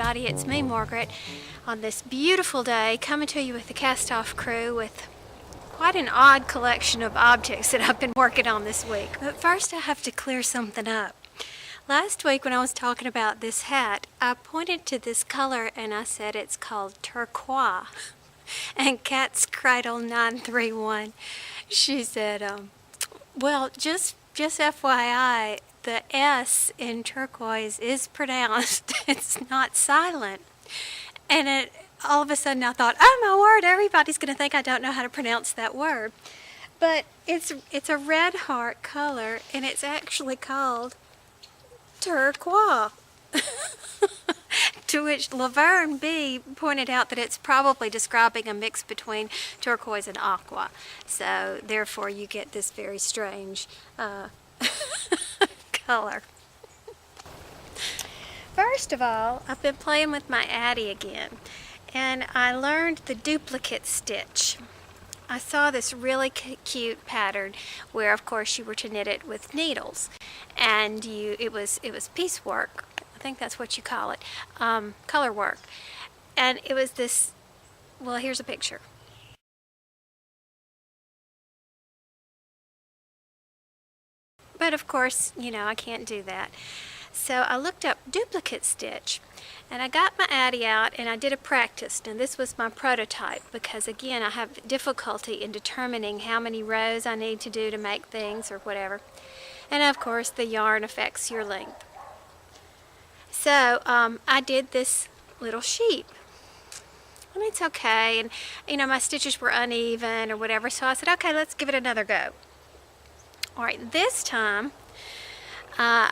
everybody, it's me, Margaret, on this beautiful day, coming to you with the cast-off crew with quite an odd collection of objects that I've been working on this week. But first I have to clear something up. Last week when I was talking about this hat, I pointed to this color and I said it's called turquoise. And Cat's Cradle 931, she said, well, just FYI, the S in turquoise is pronounced. It's not silent. And all of a sudden I thought, oh my word, everybody's going to think I don't know how to pronounce that word. But it's a red heart color, and it's actually called turquoise. To which Laverne B pointed out that it's probably describing a mix between turquoise and aqua. So therefore you get this very strange color. First of all, I've been playing with my Addi again, and I learned the duplicate stitch. I saw this really cute pattern where, of course, you were to knit it with needles, and it was piecework. I think that's what you call it, color work. And it was this, well, here's a picture. But of course, you know, I can't do that. So I looked up duplicate stitch, and I got my Addi out and I did a practice. And this was my prototype because, again, I have difficulty in determining how many rows I need to do to make things or whatever. And of course, the yarn affects your length. So I did this little sheep, and it's okay, and you know, my stitches were uneven or whatever, so I said, okay, let's give it another go. Alright, this time I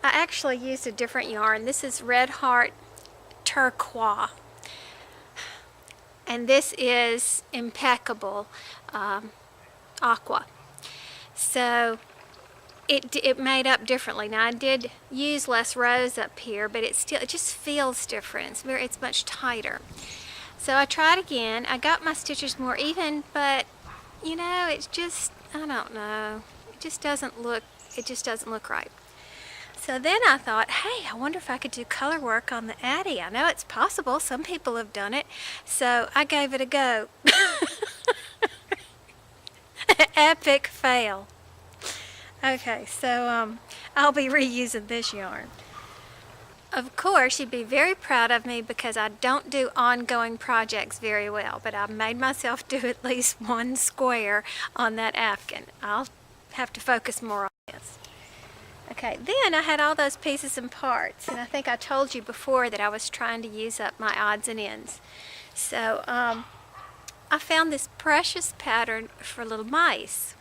actually used a different yarn. This is Red Heart Turquoise, and this is Impeccable Aqua. So it made up differently. Now I did use less rows up here, but it just feels different. It's much tighter. So I tried again. I got my stitches more even, but you know, it's just, I don't know. It just doesn't look right. So then I thought, hey, I wonder if I could do color work on the Addi. I know it's possible. Some people have done it. So I gave it a go. Epic fail. Okay, so I'll be reusing this yarn. Of course, you'd be very proud of me because I don't do ongoing projects very well, but I made myself do at least one square on that afghan. I'll have to focus more on this. Okay, then I had all those pieces and parts, and I think I told you before that I was trying to use up my odds and ends. So I found this precious pattern for little mice.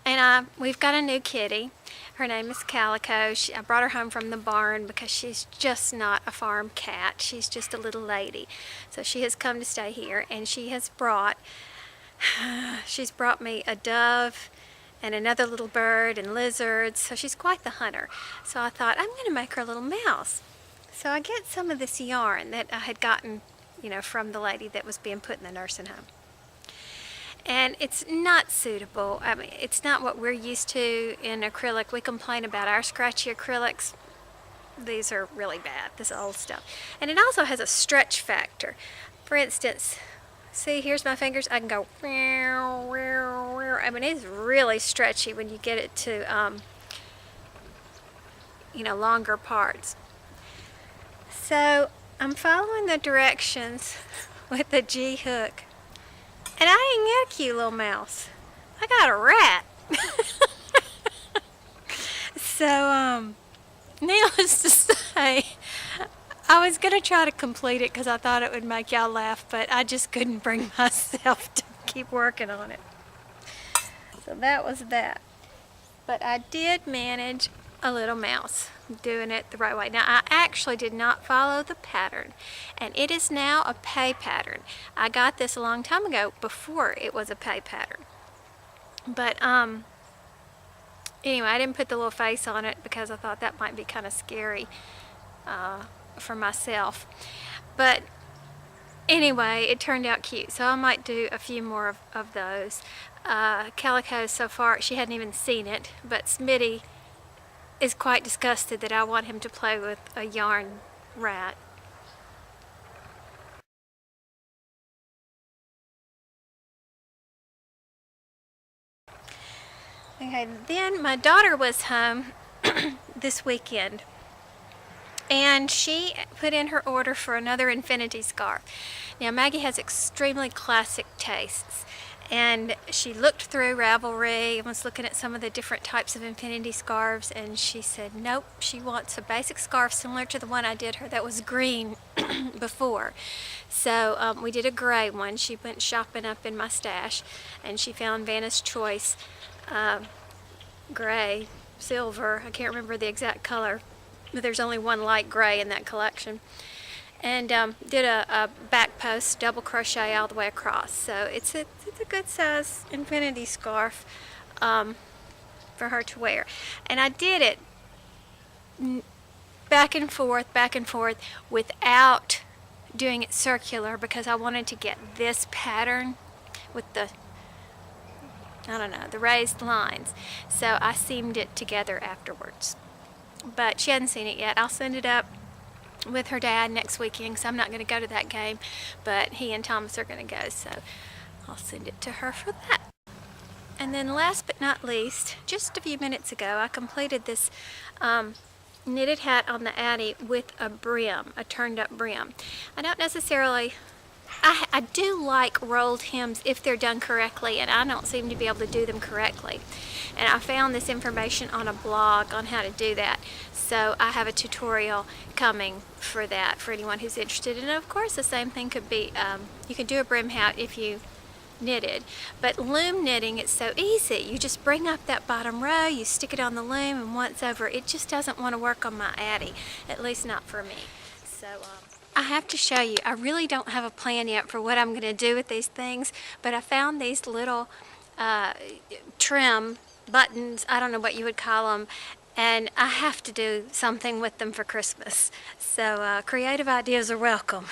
And we've got a new kitty. Her name is Calico. I brought her home from the barn because she's just not a farm cat. She's just a little lady. So she has come to stay here, and she's brought me a dove and another little bird and lizards. So she's quite the hunter. So I thought, I'm going to make her a little mouse. So I get some of this yarn that I had gotten, you know, from the lady that was being put in the nursing home. And it's not suitable. I mean, it's not what we're used to in acrylic. We complain about our scratchy acrylics. These are really bad, this old stuff. And it also has a stretch factor. For instance, see, here's my fingers. I can go, I mean, it's really stretchy when you get it to, you know, longer parts. So I'm following the directions with the G hook. And I ain't got a cute little mouse. I got a rat. So, needless to say, I was going to try to complete it because I thought it would make y'all laugh, but I just couldn't bring myself to keep working on it. So that was that. But I did manage a little mouse, doing it the right way. Now I actually did not follow the pattern, and it is now a pay pattern. I got this a long time ago before it was a pay pattern. But anyway, I didn't put the little face on it because I thought that might be kind of scary for myself. But anyway, it turned out cute, so I might do a few more of those. Calico, so far, she hadn't even seen it, but Smitty is quite disgusted that I want him to play with a yarn rat. Okay, then my daughter was home this weekend, and she put in her order for another infinity scarf. Now, Maggie has extremely classic tastes, and she looked through Ravelry and was looking at some of the different types of infinity scarves, and she said nope, she wants a basic scarf similar to the one I did her that was green before. So we did a gray one. She went shopping up in my stash, and she found Vanna's Choice gray, silver, I can't remember the exact color, but there's only one light gray in that collection, and did a back post double crochet all the way across. So it's a good size infinity scarf for her to wear, and I did it back and forth without doing it circular, because I wanted to get this pattern with the, I don't know, the raised lines. So I seamed it together afterwards. But she hadn't seen it yet. I'll send it up with her dad next weekend, so I'm not going to go to that game, but he and Thomas are going to go, so I'll send it to her for that. And then last but not least, just a few minutes ago, I completed this knitted hat on the Addi with a brim, a turned up brim. I don't necessarily, I do like rolled hems if they're done correctly, and I don't seem to be able to do them correctly. And I found this information on a blog on how to do that. So I have a tutorial coming for that for anyone who's interested. And of course the same thing could be, you can do a brim hat if you knitted. But loom knitting, it's so easy. You just bring up that bottom row, you stick it on the loom, and once over, it just doesn't want to work on my Addi, at least not for me. So I have to show you, I really don't have a plan yet for what I'm going to do with these things, but I found these little trim buttons, I don't know what you would call them, and I have to do something with them for Christmas. So creative ideas are welcome.